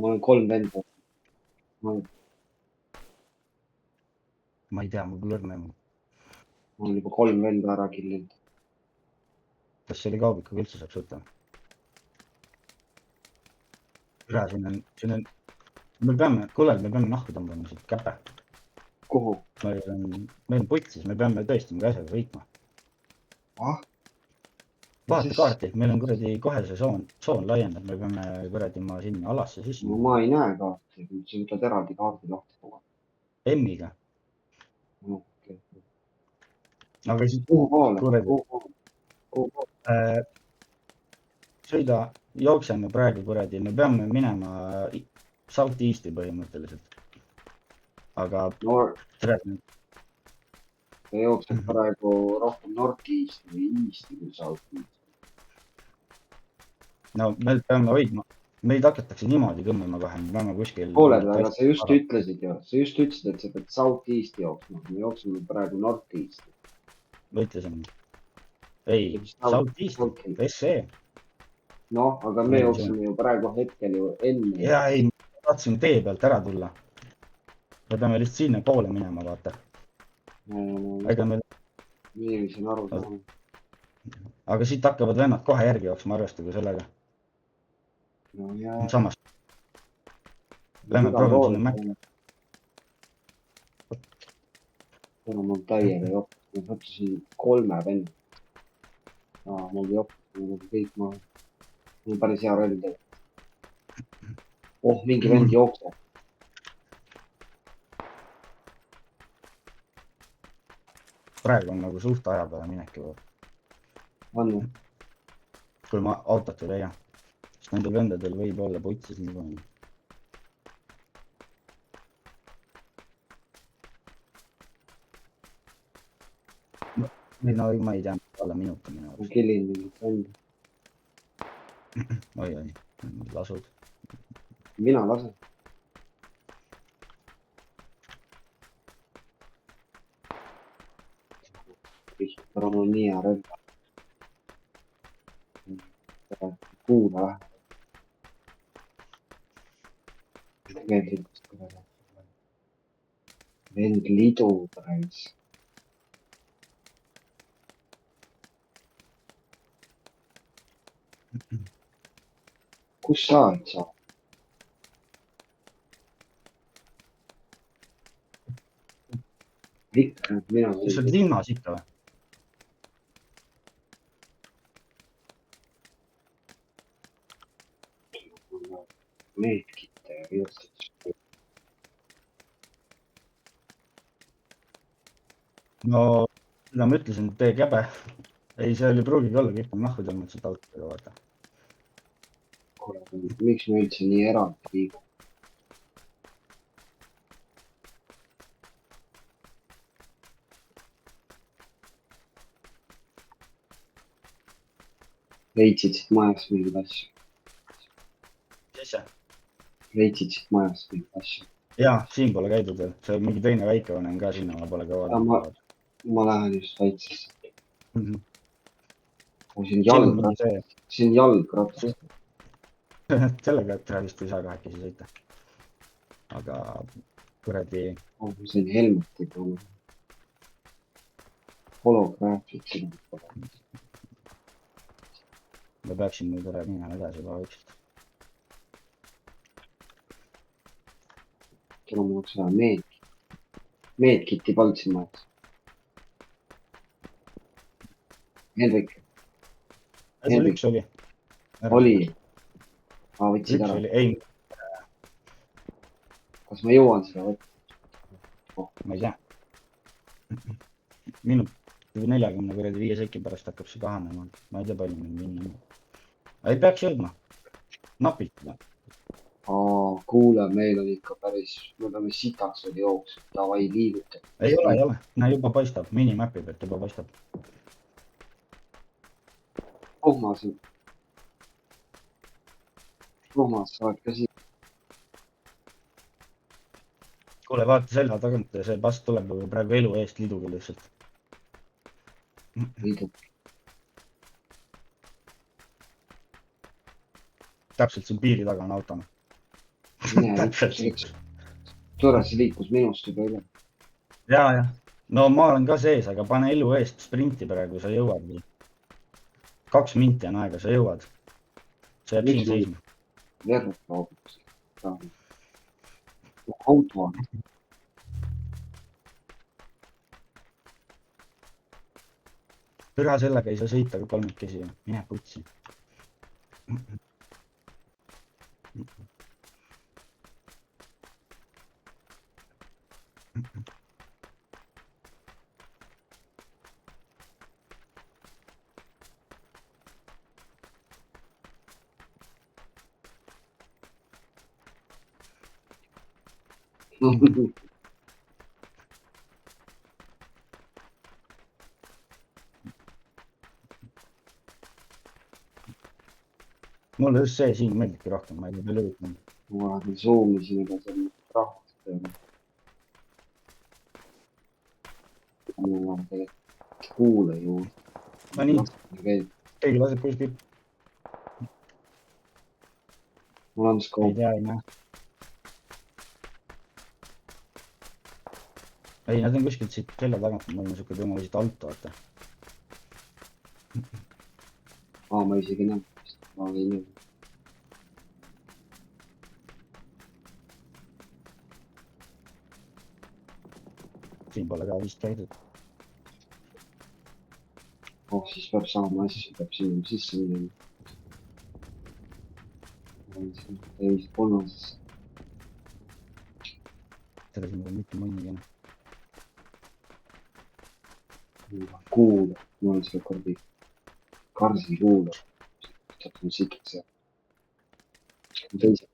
ma olen 3 venda. ma ei tea, mul pole õrna aimu. Ma olen juba 3 venda ära killinud. Kas see oli kaubikuga üldse saaks võtta? Üle, siin on, me peame nahku tõmbama siit käpe. Kuhu? Meil on putsis, me peame tõesti mingi asjaga võitma. Vaata kaarti, meil on kuradi kohe see soon laieneb, me peame kuradi ma sinna alasse sisse. No ma ei näe kaarti, sa võtad eraldi kaardi lahti kogu aeg. M-iga. No, okay. Aga siis kuhu poole? Sõida, jookseme praegu kuradi, me peame minema South Easti põhimõtteliselt. Aga no, sa jooksed praegu rohkem North Easti või Easti kui South Easti. No me peame hoidma, meid hakatakse niimoodi tõmbama kohe, me peame kuskil... Kuule, aga sa just ütlesid ju, et sa pead South Easti jooksma, me jooksime praegu North Easti. Võitlesin. Ei, South Easti, SE. Noh, aga me jooksime ju praegu hetkel ju enne. Ja ei, ma tahtsin tee pealt ära tulla. Me peame lihtsalt sinna poole minema, vaata. Ega me... Niiviisi on aru saanud. Aga siit hakkavad vennad kohe järgi jooksma, arvestage sellega. No ja... Samas. Lähme proovime sinna mäkki. Kuna mul täiega jopp, ma võtsin 3 venna. Mul jopp, mul kõik maha. Mul päris hea relv teeb. Mingi vend jookseb. Praegu on nagu suht aja peale minek juba. Anna. Kui ma autot ei leia. Sest nende vendadel võib olla putsis nii palju. No ma ei tea, alla minuta minu. Ma killin mingit venda. Oi, lasud. Mina lasen. Pero mul nii hea relv. Kuula vähe. Vend lidu päris. Kus sa oled sa? Ikka, mina... Kas sa oled linnas ikka või? Meedkite ja viostid. No, mida ma ütlesin, tee käbe. Ei, see oli pruugigi olla, kõik on nahku tõmmanud seda autoga, vaata. Miks me üldse nii eraldi liigume? Leidsid siit majast mingid asju? Mis asja? Leidsid siit majast mingid asju? Jaa, siin pole käidud veel. See on mingi teine väikeone on ka sinna, ma pole ka vaadanud. Ma lähen just väiksesse. Siin jalgrattas. Sellega, et vist ei saa kahekesi sõita. Aga kuradi... siin helmeti poole. Holograafid siin. Ma peaksin nüüd ära minema edasi juba vaikselt. Tule mul oleks vaja meedkiti polnud siin majas. Hendrik. Üks oli. Oli. Võtsid ära. Ei. Kas ma jõuan seda võtta? Ma ei tea. Minut 45 seki pärast hakkab see kahanema. Ma ei tea palju meil minna. Ei peaks jõudma. Napilt. Kuule, meil on ikka päris... Me peame sitaks veel jooksma. Davai liiguta. Ei ole. Näe, juba paistab. Minimapi pealt juba paistab. Ruhmas, sa oled ka siin. Kuule, vaata selja tagant, see pass tuleb praegu elu eest liduga lihtsalt. Liidu. Täpselt siin piiri taga on automa. mine täpselt liikus, liikus. tore, see liikus minust juba üle. Ja. No ma olen ka sees, aga pane elu eest sprinti praegu, sa jõuad. 2 minti on aega, sa jõuad. See jääb Miks siin mul seisma. verd loobus? Auto on. Türa sellega ei saa sõita kui kolmekesi. Mine putsi. Mulle just see siin meeldibki rohkem, ma ei tea palju üritanud. ma küll zoomisin juba seal rahvast peale. mul on tegelikult kuule ju. No nii, keegi laseb kuskil. mul on Ei skoop. tea, ei näe. Ei, nad on kuskilt siit selja tagant, mul on siuke tõmma siit alt, vaata. ma isegi näen. ma ei näe. Siin pole ka vist käidud. siis peab saama asju, peab sinna sisse minema. teist kolmasesse. Seda siin pole mitte mõnigi. kuule, mul on selle kordi karsi kuule. sealt on sikk seal. teised.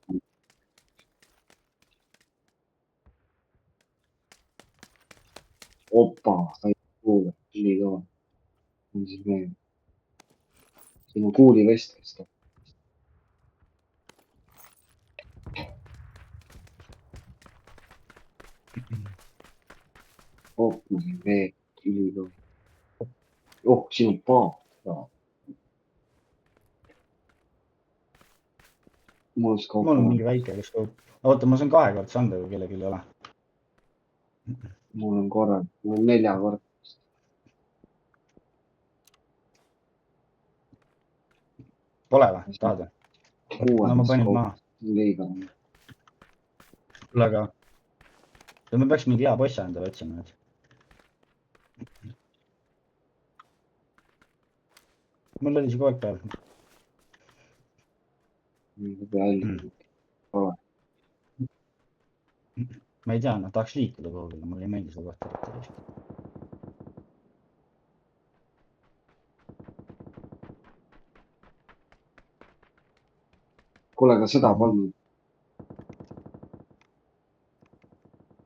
opa, sai kuule, ülikõva. on siis veel. siin on kuulivest vist. ma sain veel, ülikõva. siin on paat ka. mul on mingi väike, kes kogu. Oota, ma saan 2 korda anda, kui kellelgi ei ole. mul on korra, mul on 4 korda. Pole või? Tahad või? No ma panin maha. liiga. Kuule, aga me peaks mingi hea possa endale otsima. Mul oli see kogu aeg peal. Ma ei tea, tahaks liikuda kuhugi, mulle ei meeldi seda kohta. kuule, aga seda polnud.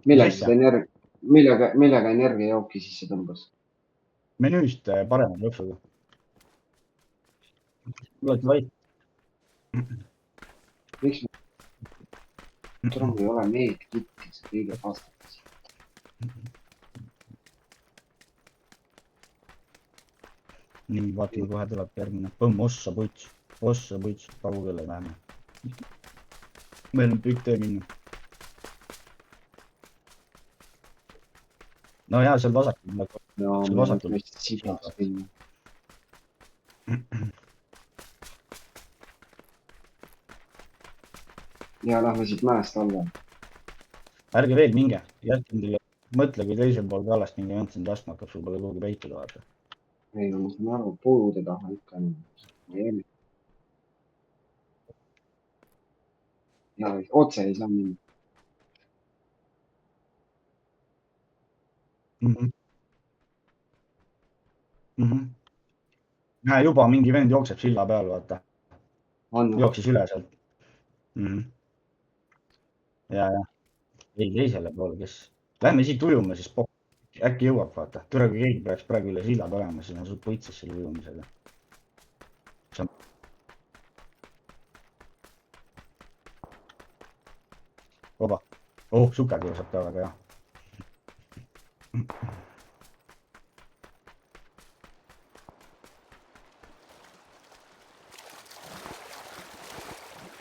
millega energiajooki sisse tõmbas? Menüüst parema lõpsuga. Oled vait. miks ma ei ole meedkitis kõige vastakas? Nii, vaatame, kohe tuleb järgmine. Põmm, ossa puts, kaugele läheme. Meil on pikk tee minna. No jaa, seal vasakul. Seal vasakul. ja lähme siit mäest alla. Ärge veel minge. Jätkendile. Mõtle, kui teisel pool kallast mingi vend sind astma hakkab, sul pole kuhugi peituda vaata. ei, no ma saan aru, puude taha ikka. ja otse ei saa minna. Näe, juba mingi vend jookseb silla peal, vaata. Jooksis üle sealt. Ja. Ei, teisele poole, kes. Lähme siit ujume, siis äkki jõuab, vaata. Türa, kui keegi peaks praegu üle silla tulema, siis on sul võitses selle ujumisega. Oba. Suke kursab ka väga hea.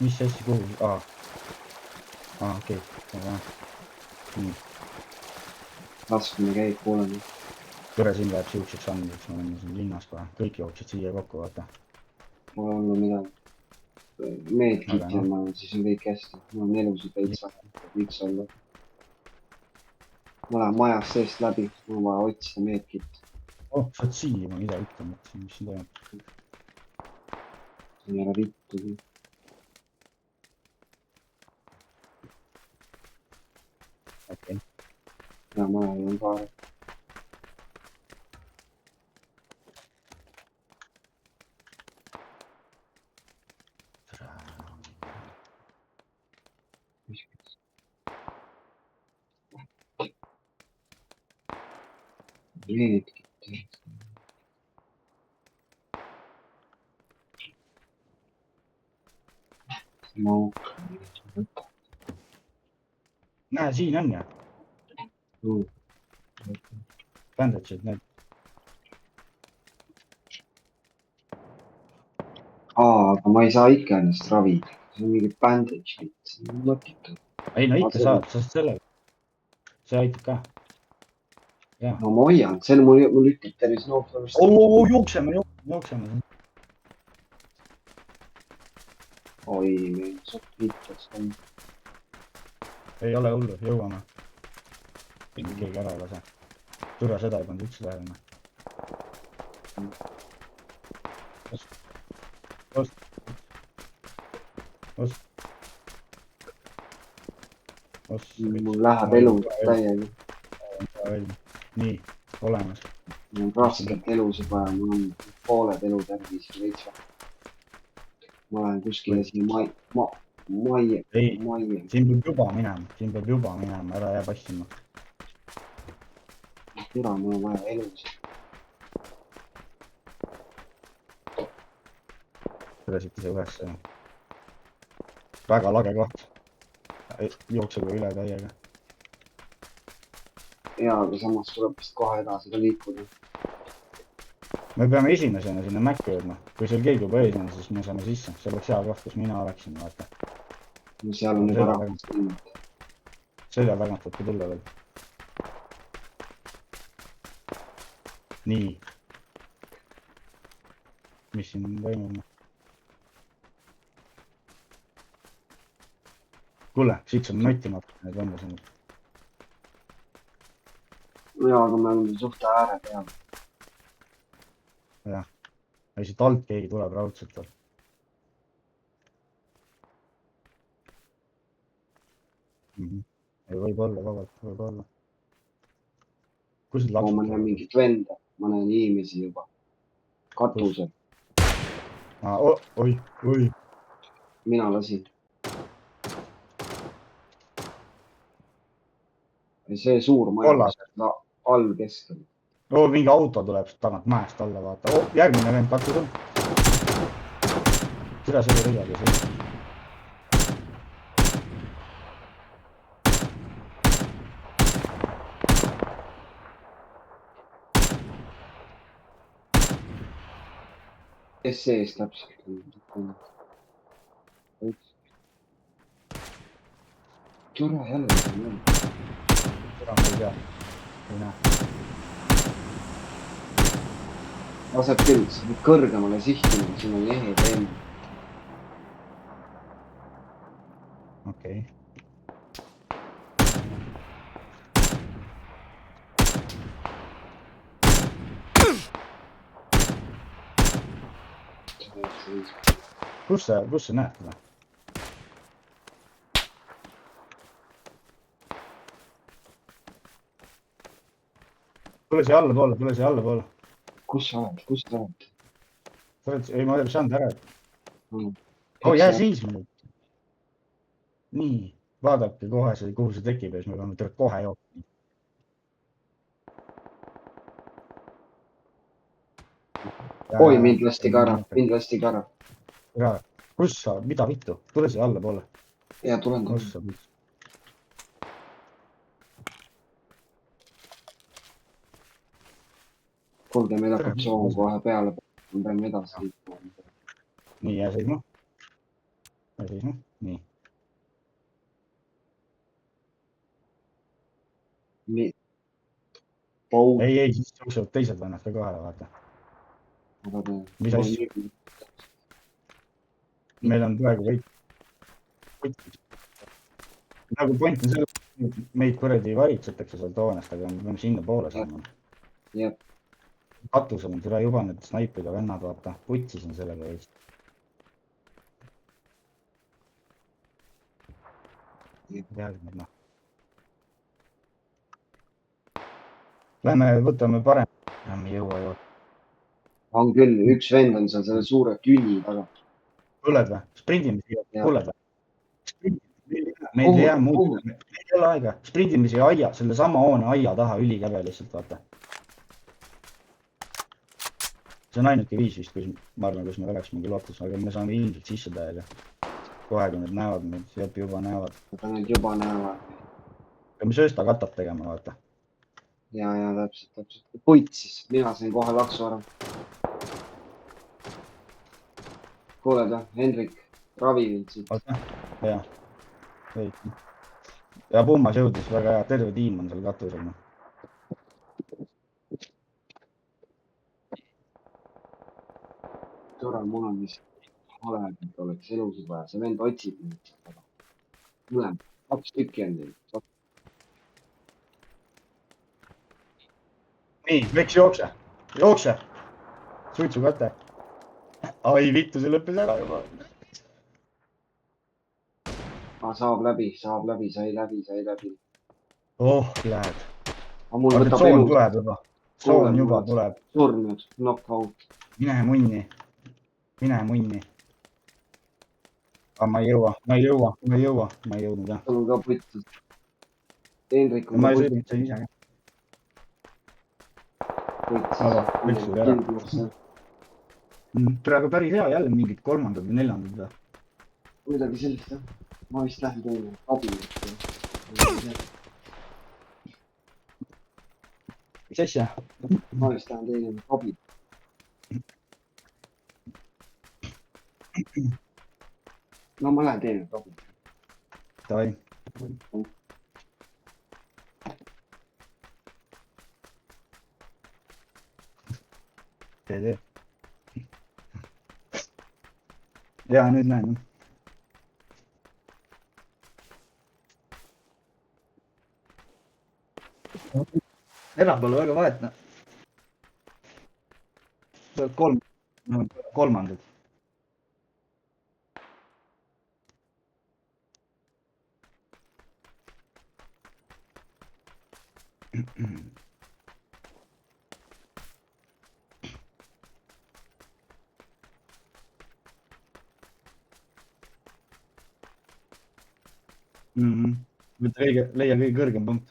Mis asja kuhu? okei. Nii, laskmine käib pooleli. tore siin läheb siukseks andmiseks, me oleme siin linnas kohe, kõik jooksid siia kokku, vaata. Pole olnud midagi. Meedkit Aga ja noh. ma, siis on kõik hästi. Mul on elusid veits vähe, võiks olla. Ma lähen majast seest läbi, mul on vaja otsida meedkit. Oh, sa oled siin, ma mida ütlen, mõtlesin, mis siin toimub. See ei ole vittu. Okei. Ja ma olen ka. Meedkit. Smoke. Näe, siin on ja. Bandagid, need. Aga ma ei saa ikka ennast ravida. See on mingi bandage. See on mõttetu. Ei no ikka saad, sa saad selle. See aitab ka. Jaa. No ma hoian, see on mul ütleb tervis noortest. Jookseme. Oi, meil saab vittas on. Ei ole hullu, jõuame. Keegi ära ei lase. Türa seda ei pannud üldse tähelema. Mul läheb elu täiega. Nii, olemas. Mul on raskelt elusid vaja, mul on pooled elutervis veits vaja. Ma lähen kuskile siin majja. Ei, siin peab juba minema, ära jää passima. Türa, mul on vaja elusid. Tõresite see üles. Väga lage koht. Jooksega üle täiega. Ja, aga samas tuleb vist kohe edasi ka liikuda. Me peame esimesena sinna mäkku jõudma. Kui seal keegi juba ees on, siis me saame sisse. See oleks hea koht, kus mina oleksin, vaata. No seal on juba rahvast linnad. Selja tagant võtta tulla veel. Nii. Mis siin toimub? Kuule, siit saab nottimata need vendased. Ja, aga me oleme suhte ääre peal. Jah. Ei, siit alt keegi tuleb raudselt. Ei, võib olla vabalt, võib olla. Kus need Ma lapsed näen mingit venda, ma näen inimesi juba. Katusel. Oi. Mina lasin. See suur maja, all keskel. Mingi auto tuleb tagant mäest alla, vaata. Järgmine vend katusel. Seda see oli ridagi. Kes sees täpselt? Türa jälle. Türa ma ei tea. Ei näe. Laseb küll, sa pead kõrgemale sihtima, siin on ehe teema. Okei. Kus sa näed teda? Tule siia allapoole. Kus sa oled? Ei, ma ei saanud ära. Jää seisma nüüd. Nii, vaadake kohe, kuhu see tekib ja siis me peame kohe jooksma. Oi, mind lasti ka ära. Kus sa, mida vittu? Tule siia allapoole. Ja, tulen ka. Kuulge, meil hakkab soov kohe peale. Me peame edasi liikuma. Nii, jää seisma. Nii. Paul. ei, siis jooksevad teised vennad ka kohale, vaata. Mis asju? Meil on praegu kõik. Nagu point on selles, et meid kuradi varitsetakse sealt hoonest, aga me peame sinna poole saama. Jah. Katusel on türa juba need snaipriga vennad, vaata. Putsis on sellega veits. Noh. Lähme võtame parem. Enam ei jõua ju. On küll, üks vend on seal selle suure tünni taga. Tuled või? Sprindime siia, Jah. tuled või? Meil ei jää muud, meil ei ole aega. Sprindime siia aia, selle sama hoone aia taha ülikäve lihtsalt, vaata. See on ainuke viis vist, ma arvan, kus me oleks mingi lootus, aga me saame ilmselt sisse täiega. Kohe, kui nad näevad meid, juba näevad. Aga nad juba näevad. Peame söösta katat tegema, vaata. Ja, täpselt. Puit siis, mina sain kohe laksu ära. Kuuled või, Hendrik, ravi mind siit. Oota, jah. Ja Pummas jõudis väga hea, terve tiim on seal katusel. Tore, mul on vist hale, et oleks elus juba ja see vend otsib mind. Mõlem, 2 tükki on neil. Nii, Veks jookse. Suitsukate. Ai, vittu, see lõppes ära juba. Saab läbi, sai läbi. Oh, lähed. Aga mul võtab soon elu. tuleb juba. Soon juba tuleb. Surnud, knockout. Mine munni. Aga ma ei jõudnud jah. Tal on ka putti. Hendrik on Ma ei putti. sõidnud see ise. Putti. Praegu päris hea, jälle mingid 3. või 4. Midagi sellist jah. Ma vist lähen teile abi. Mis asja? Ma vist lähen teile abi. No ma lähen teile abi. Davai. Tee. Ja, nüüd lähen. Enam pole väga vahet, noh. See on 3. Leia kõige kõrgem punkt.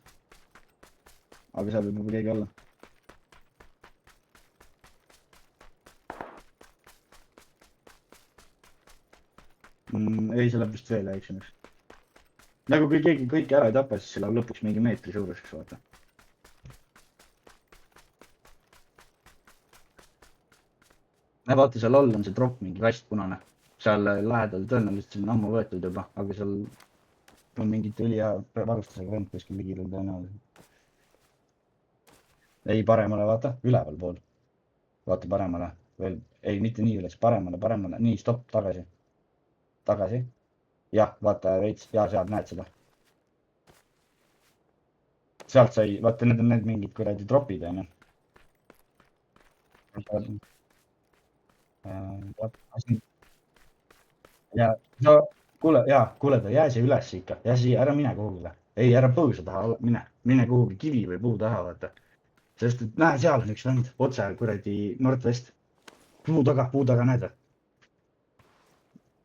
Aga seal võib juba keegi olla. Ei, see läheb vist veel väiksemaks. Nagu kui keegi kõiki ära ei tapa, siis see läheb lõpuks mingi meetri suuruseks, vaata. Vaata, seal all on see drop, mingi kast punane. Seal lähedal tõenäoliselt see on ammu võetud juba, aga seal on mingit üli hea varustusega vend kuskil ligil tõenäoliselt. Ei, paremale, vaata, üleval pool. Vaata paremale. Ei, mitte nii üles, paremale. Nii, stopp, tagasi. Jah, vaata veits, ja sealt näed seda. Sealt sai, vaata, need on need mingid kuradi dropid, on ju. Ja, kuule, jää siia üles ikka. Jää siia, ära mine kuhugile. Ei, ära põõsa taha, mine kuhugi kivi või puu taha, vaata. Sest, et näe, seal on üks vend, otse kuradi Nordwest. Puu taga näed või?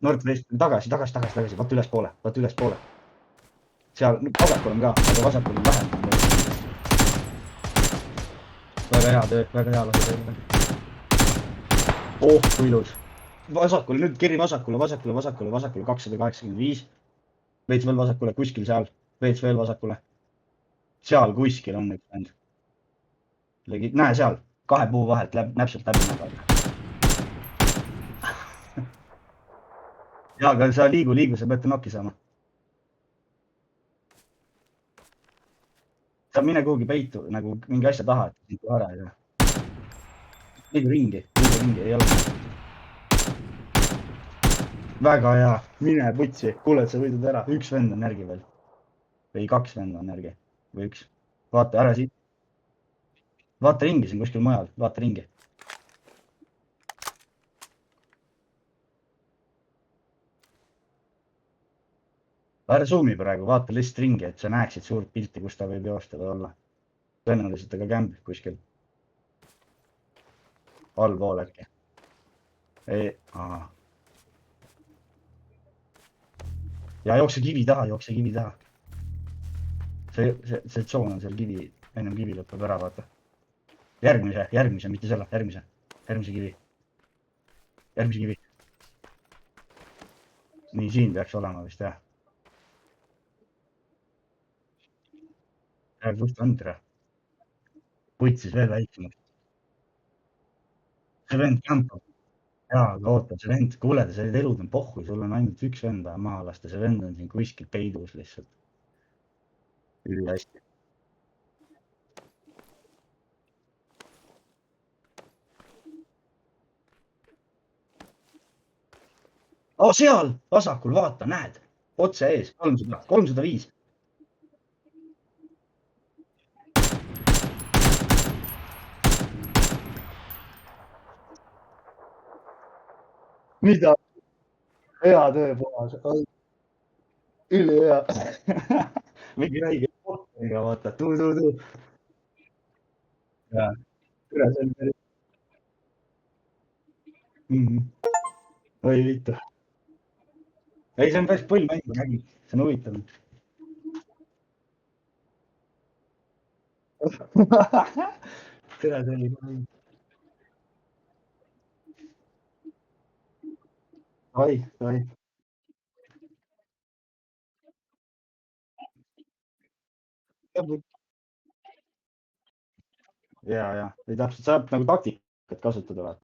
Nordwest, tagasi, vaata ülespoole. Seal, vasakul on ka, aga vasakul on vähem. Väga hea töö, Oh, kui ilus. Vasakule, nüüd kiri vasakule, 285. Veits veel vasakule, kuskil seal. Veits veel vasakule. Seal kuskil on üks vend. Näe seal, 2 puu vahelt näpselt läbi nädal. Ja, aga sa liigu, sa peate nokki saama. sa mine kuhugi peitu nagu mingi asja taha, et sind ära ei saa. liigu ringi, ei ole. väga hea, mine putsi, kuule, et sa võidad ära, üks vend on järgi veel. või 2 venda on järgi või 1. vaata, ära siit. vaata ringi siin kuskil mujal, vaata ringi. ära zoom'i praegu, vaata lihtsalt ringi, et sa näeksid suurt pilti, kus ta võib joosta või olla. tõenäoliselt ta ka kämbib kuskil. allpool äkki. ei, ja jookse kivi taha, jookse kivi taha. see tsoon on seal kivi, ennem kivi lõpeb ära, vaata. järgmise, mitte selle, järgmise kivi. järgmise kivi. nii, siin peaks olema vist jah. kus ta on, tere? putsis veel väiksemaks. see vend kämpab. jaa, aga oota, see vend, kuule, see elud on pohhu, sul on ainult üks vend vaja maha lasta, see vend on siin kuskil peidus lihtsalt. ülihästi. seal vasakul, vaata, näed, otse ees, 305. mida? hea töö, puhas. ülihea. mingi väike ega vaata, tuu. ja, üle see on päris. oi vittu. ei, see on päris pull mäng, ma nägin, see on huvitav. tere, see oli ka. oi. ja, või täpselt saab nagu taktikat kasutada.